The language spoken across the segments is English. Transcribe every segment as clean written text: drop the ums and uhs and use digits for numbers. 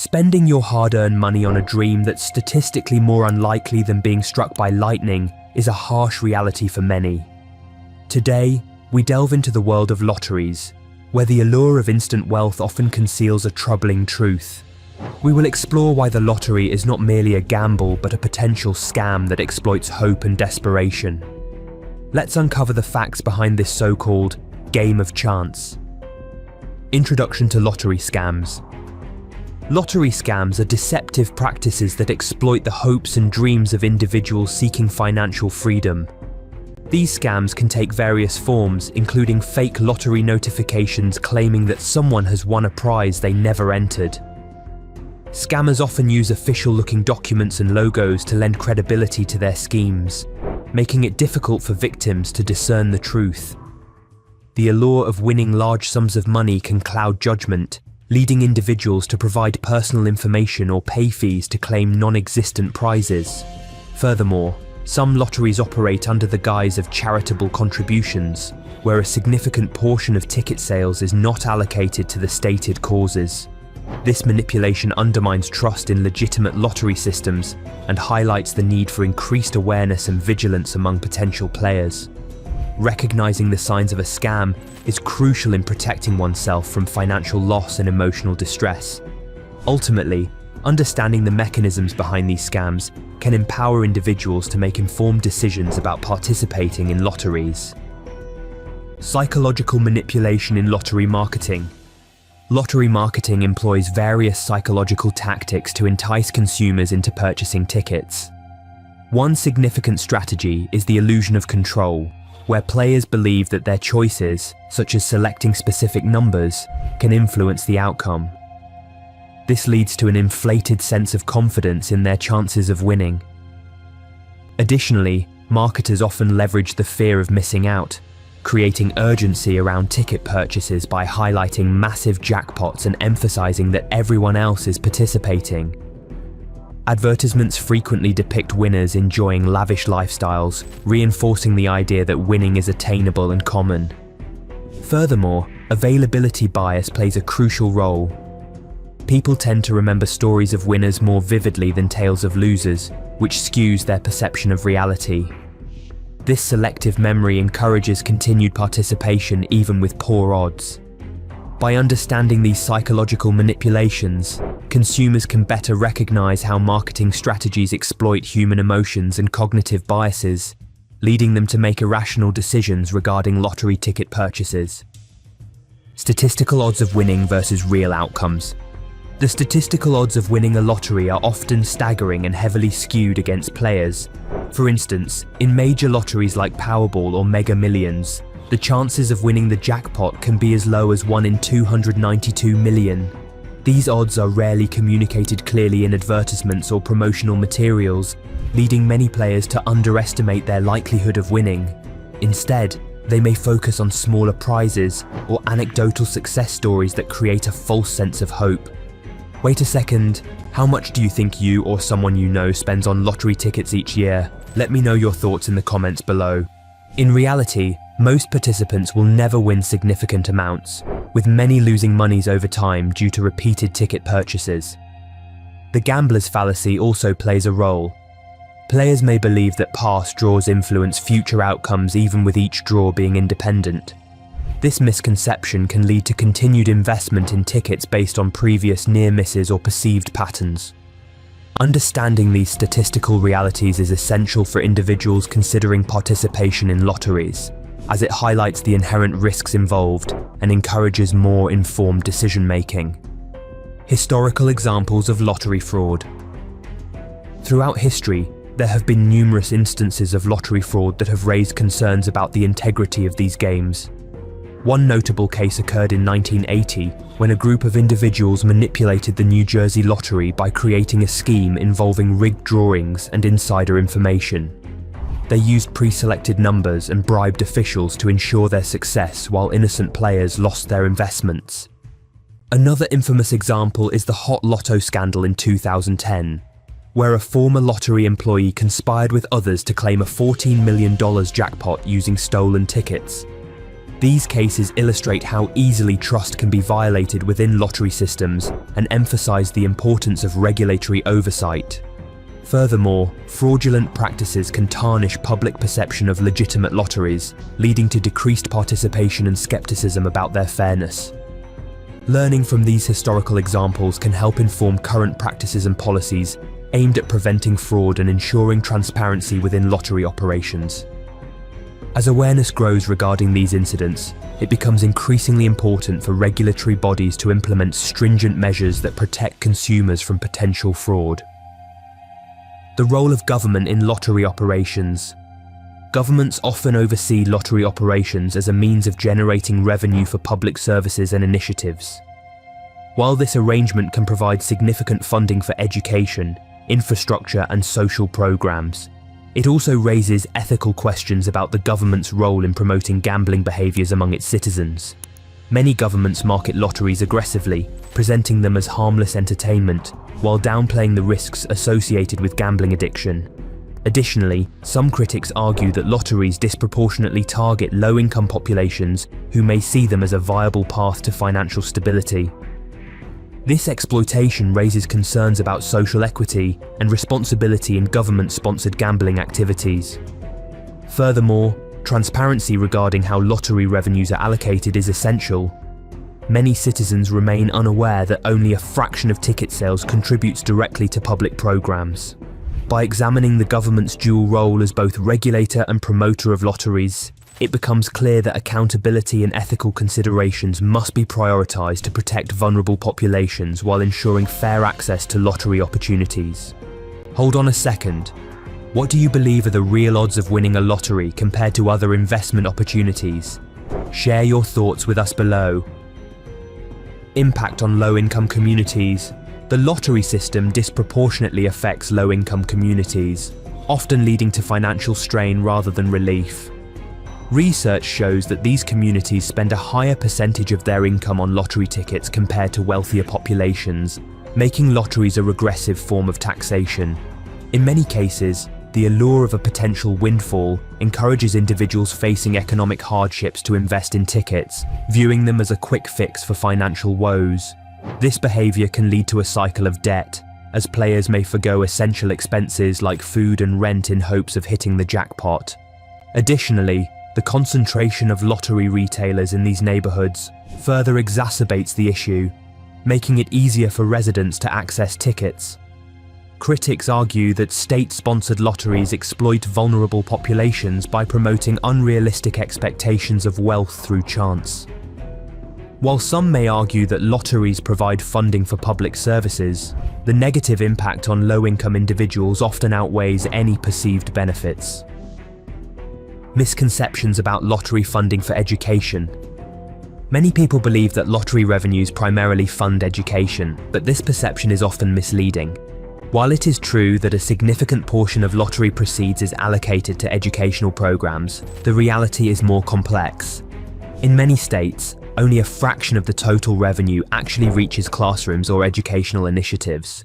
Spending your hard-earned money on a dream that's statistically more unlikely than being struck by lightning is a harsh reality for many. Today, we delve into the world of lotteries, where the allure of instant wealth often conceals a troubling truth. We will explore why the lottery is not merely a gamble but a potential scam that exploits hope and desperation. Let's uncover the facts behind this so-called game of chance. Introduction to lottery scams. Lottery scams are deceptive practices that exploit the hopes and dreams of individuals seeking financial freedom. These scams can take various forms, including fake lottery notifications claiming that someone has won a prize they never entered. Scammers often use official-looking documents and logos to lend credibility to their schemes, making it difficult for victims to discern the truth. The allure of winning large sums of money can cloud judgment, leading individuals to provide personal information or pay fees to claim non-existent prizes. Furthermore, some lotteries operate under the guise of charitable contributions, where a significant portion of ticket sales is not allocated to the stated causes. This manipulation undermines trust in legitimate lottery systems and highlights the need for increased awareness and vigilance among potential players. Recognizing the signs of a scam is crucial in protecting oneself from financial loss and emotional distress. Ultimately, understanding the mechanisms behind these scams can empower individuals to make informed decisions about participating in lotteries. Psychological manipulation in lottery marketing. Lottery marketing employs various psychological tactics to entice consumers into purchasing tickets. One significant strategy is the illusion of control, where players believe that their choices, such as selecting specific numbers, can influence the outcome. This leads to an inflated sense of confidence in their chances of winning. Additionally, marketers often leverage the fear of missing out, creating urgency around ticket purchases by highlighting massive jackpots and emphasizing that everyone else is participating. Advertisements frequently depict winners enjoying lavish lifestyles, reinforcing the idea that winning is attainable and common. Furthermore, availability bias plays a crucial role. People tend to remember stories of winners more vividly than tales of losers, which skews their perception of reality. This selective memory encourages continued participation even with poor odds. By understanding these psychological manipulations, consumers can better recognize how marketing strategies exploit human emotions and cognitive biases, leading them to make irrational decisions regarding lottery ticket purchases. Statistical odds of winning versus real outcomes. The statistical odds of winning a lottery are often staggering and heavily skewed against players. For instance, in major lotteries like Powerball or Mega Millions, the chances of winning the jackpot can be as low as 1 in 292 million. These odds are rarely communicated clearly in advertisements or promotional materials, leading many players to underestimate their likelihood of winning. Instead, they may focus on smaller prizes or anecdotal success stories that create a false sense of hope. Wait a second, how much do you think you or someone you know spends on lottery tickets each year? Let me know your thoughts in the comments below. In reality, most participants will never win significant amounts, with many losing monies over time due to repeated ticket purchases. The gambler's fallacy also plays a role. Players may believe that past draws influence future outcomes even with each draw being independent. This misconception can lead to continued investment in tickets based on previous near misses or perceived patterns. Understanding these statistical realities is essential for individuals considering participation in lotteries, as it highlights the inherent risks involved and encourages more informed decision-making. Historical examples of lottery fraud. Throughout history, there have been numerous instances of lottery fraud that have raised concerns about the integrity of these games. One notable case occurred in 1980 when a group of individuals manipulated the New Jersey lottery by creating a scheme involving rigged drawings and insider information. They used pre-selected numbers and bribed officials to ensure their success while innocent players lost their investments. Another infamous example is the Hot Lotto scandal in 2010, where a former lottery employee conspired with others to claim a $14 million jackpot using stolen tickets. These cases illustrate how easily trust can be violated within lottery systems and emphasize the importance of regulatory oversight. Furthermore, fraudulent practices can tarnish public perception of legitimate lotteries, leading to decreased participation and skepticism about their fairness. Learning from these historical examples can help inform current practices and policies aimed at preventing fraud and ensuring transparency within lottery operations. As awareness grows regarding these incidents, it becomes increasingly important for regulatory bodies to implement stringent measures that protect consumers from potential fraud. The role of government in lottery operations. Governments often oversee lottery operations as a means of generating revenue for public services and initiatives. While this arrangement can provide significant funding for education, infrastructure, and social programs, it also raises ethical questions about the government's role in promoting gambling behaviours among its citizens. Many governments market lotteries aggressively, presenting them as harmless entertainment, while downplaying the risks associated with gambling addiction. Additionally, some critics argue that lotteries disproportionately target low-income populations who may see them as a viable path to financial stability. This exploitation raises concerns about social equity and responsibility in government-sponsored gambling activities. Furthermore, transparency regarding how lottery revenues are allocated is essential. Many citizens remain unaware that only a fraction of ticket sales contributes directly to public programs. By examining the government's dual role as both regulator and promoter of lotteries, it becomes clear that accountability and ethical considerations must be prioritized to protect vulnerable populations while ensuring fair access to lottery opportunities. Hold on a second. What do you believe are the real odds of winning a lottery compared to other investment opportunities? Share your thoughts with us below. Impact on low-income communities. The lottery system disproportionately affects low-income communities, often leading to financial strain rather than relief. Research shows that these communities spend a higher percentage of their income on lottery tickets compared to wealthier populations, making lotteries a regressive form of taxation. In many cases, the allure of a potential windfall encourages individuals facing economic hardships to invest in tickets, viewing them as a quick fix for financial woes. This behaviour can lead to a cycle of debt, as players may forgo essential expenses like food and rent in hopes of hitting the jackpot. Additionally, the concentration of lottery retailers in these neighbourhoods further exacerbates the issue, making it easier for residents to access tickets. Critics argue that state-sponsored lotteries exploit vulnerable populations by promoting unrealistic expectations of wealth through chance. While some may argue that lotteries provide funding for public services, the negative impact on low-income individuals often outweighs any perceived benefits. Misconceptions about lottery funding for education. Many people believe that lottery revenues primarily fund education, but this perception is often misleading. While it is true that a significant portion of lottery proceeds is allocated to educational programs, the reality is more complex. In many states, only a fraction of the total revenue actually reaches classrooms or educational initiatives.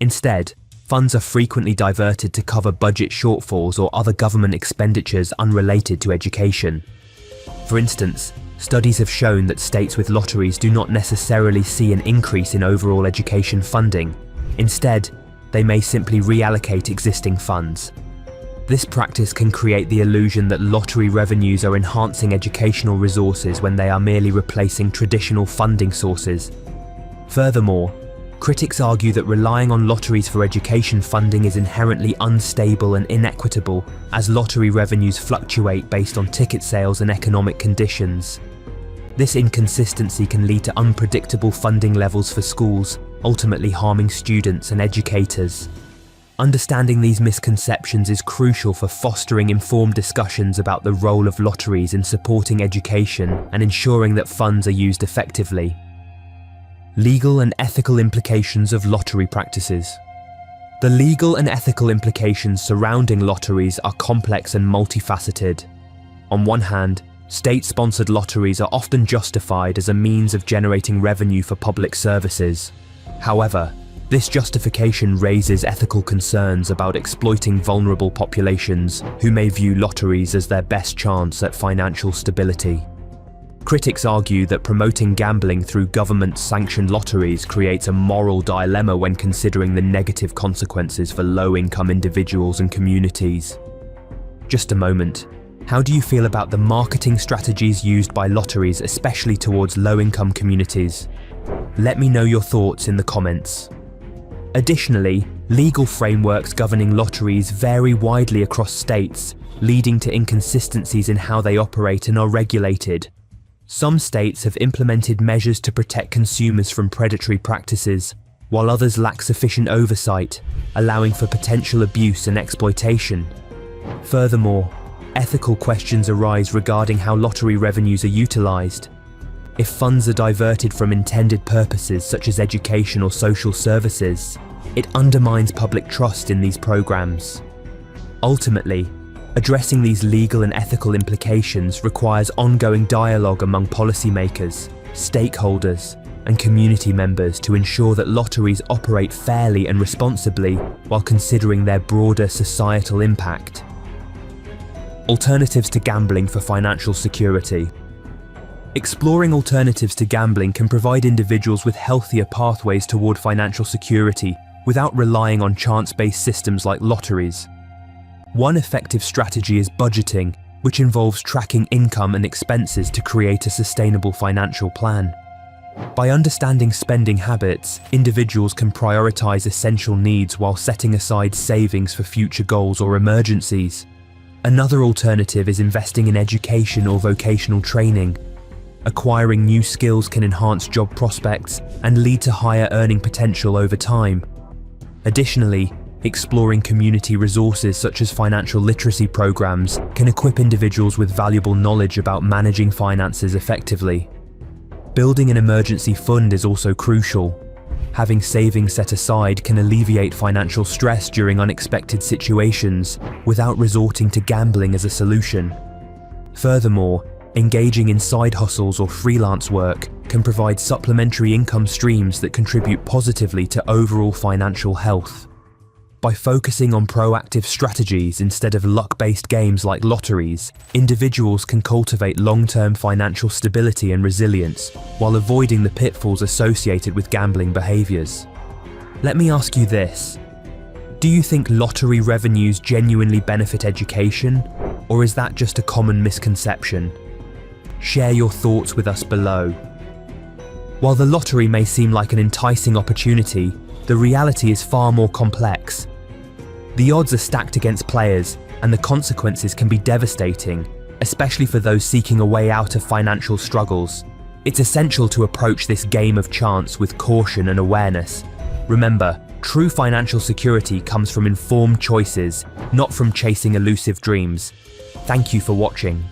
Instead, funds are frequently diverted to cover budget shortfalls or other government expenditures unrelated to education. For instance, studies have shown that states with lotteries do not necessarily see an increase in overall education funding. Instead, they may simply reallocate existing funds. This practice can create the illusion that lottery revenues are enhancing educational resources when they are merely replacing traditional funding sources. Furthermore, critics argue that relying on lotteries for education funding is inherently unstable and inequitable, as lottery revenues fluctuate based on ticket sales and economic conditions. This inconsistency can lead to unpredictable funding levels for schools, ultimately harming students and educators. Understanding these misconceptions is crucial for fostering informed discussions about the role of lotteries in supporting education and ensuring that funds are used effectively. Legal and ethical implications of lottery practices. The legal and ethical implications surrounding lotteries are complex and multifaceted. On one hand, state-sponsored lotteries are often justified as a means of generating revenue for public services. However, this justification raises ethical concerns about exploiting vulnerable populations who may view lotteries as their best chance at financial stability. Critics argue that promoting gambling through government-sanctioned lotteries creates a moral dilemma when considering the negative consequences for low-income individuals and communities. Just a moment. How do you feel about the marketing strategies used by lotteries, especially towards low-income communities? Let me know your thoughts in the comments. Additionally, legal frameworks governing lotteries vary widely across states, leading to inconsistencies in how they operate and are regulated. Some states have implemented measures to protect consumers from predatory practices, while others lack sufficient oversight, allowing for potential abuse and exploitation. Furthermore, ethical questions arise regarding how lottery revenues are utilized. If funds are diverted from intended purposes such as education or social services, it undermines public trust in these programs. Ultimately, addressing these legal and ethical implications requires ongoing dialogue among policymakers, stakeholders, and community members to ensure that lotteries operate fairly and responsibly while considering their broader societal impact. Alternatives to gambling for financial security. Exploring alternatives to gambling can provide individuals with healthier pathways toward financial security without relying on chance-based systems like lotteries. One effective strategy is budgeting, which involves tracking income and expenses to create a sustainable financial plan. By understanding spending habits, individuals can prioritize essential needs while setting aside savings for future goals or emergencies. Another alternative is investing in education or vocational training. Acquiring new skills can enhance job prospects and lead to higher earning potential over time. Additionally, exploring community resources such as financial literacy programs can equip individuals with valuable knowledge about managing finances effectively. Building an emergency fund is also crucial. Having savings set aside can alleviate financial stress during unexpected situations without resorting to gambling as a solution. Furthermore, engaging in side hustles or freelance work can provide supplementary income streams that contribute positively to overall financial health. By focusing on proactive strategies instead of luck-based games like lotteries, individuals can cultivate long-term financial stability and resilience while avoiding the pitfalls associated with gambling behaviors. Let me ask you this. Do you think lottery revenues genuinely benefit education, or is that just a common misconception? Share your thoughts with us below. While the lottery may seem like an enticing opportunity, the reality is far more complex. The odds are stacked against players, and the consequences can be devastating, especially for those seeking a way out of financial struggles. It's essential to approach this game of chance with caution and awareness. Remember, true financial security comes from informed choices, not from chasing elusive dreams. Thank you for watching.